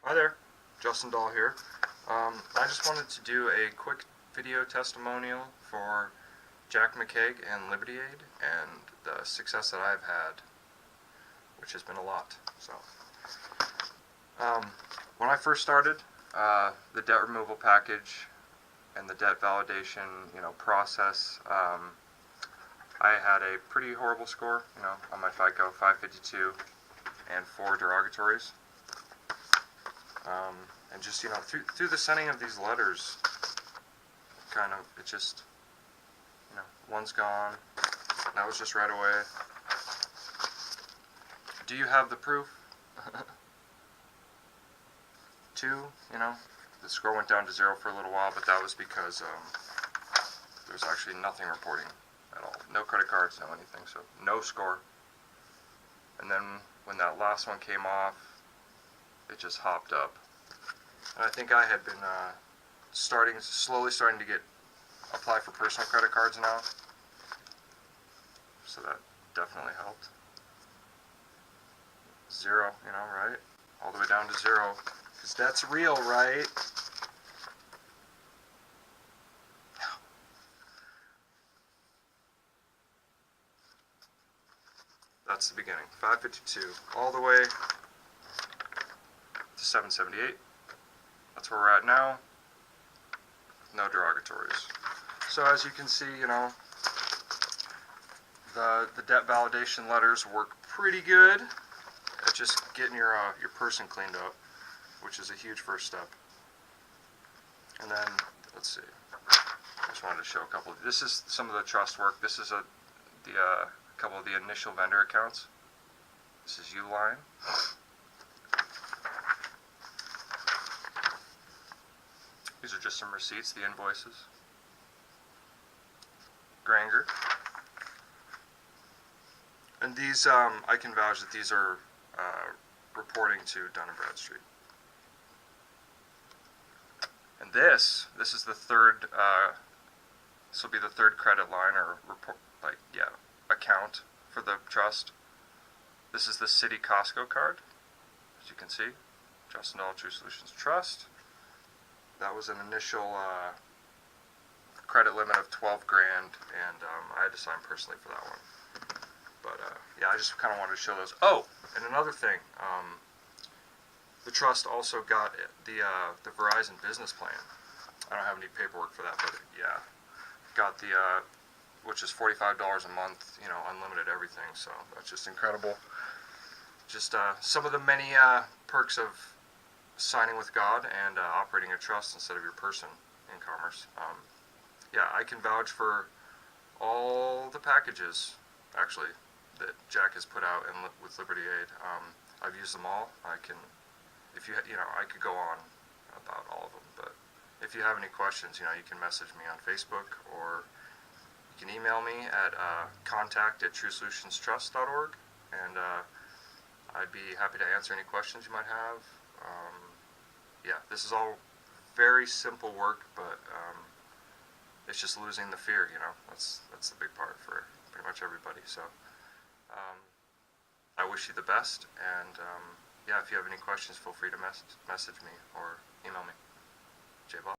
Hi there, Justin Dahl here. I just wanted to do a quick video testimonial for Jack McKaig and Liberty Aid and the success that I've had, which has been a lot. So, when I first started, the debt removal package and the debt validation, process, I had a pretty horrible score, on my FICO, 552, and 4 derogatories. And just, through the sending of these letters, it just, one's gone. That was just right away. Do you have the proof? 2, the score went down to 0 for a little while, but that was because there was actually nothing reporting at all. No credit cards, no anything, so no score. And then when that last one came off, it just hopped up. And I think I had been slowly starting to apply for personal credit cards now, so that definitely helped. 0, right? All the way down to 0, because that's real, right? That's the beginning. 552, all the way to 778. That's where we're at now. No derogatories. So as you can see, the debt validation letters work pretty good at just getting your person cleaned up, which is a huge first step. And then, let's see. I just wanted to show a couple. This is some of the trust work. This is a couple of the initial vendor accounts. This is Uline. These are just some receipts, the invoices. Granger. And these, I can vouch that these are reporting to Dun & Bradstreet. And this is the third, this will be the third credit line or account for the trust. This is the City Costco card, as you can see. Justin Dahl True Solutions Trust. That was an initial credit limit of $12 grand, and I had to sign personally for that one. But yeah, I just kind of wanted to show those. Oh, and another thing, the trust also got the Verizon business plan. I don't have any paperwork for that, but yeah, got the which is $45 a month, unlimited everything. So that's just incredible. Just some of the many perks of signing with God and operating a trust instead of your person in commerce. Yeah, I can vouch for all the packages, actually, that Jack has put out with Liberty Aid. I've used them all. I can, I could go on about all of them, but if you have any questions, you can message me on Facebook, or you can email me at contact@truesolutionstrust.org, and I'd be happy to answer any questions you might have. Yeah, this is all very simple work, but it's just losing the fear, That's the big part for pretty much everybody. So I wish you the best, and yeah, if you have any questions, feel free to message me or email me. J-Bob.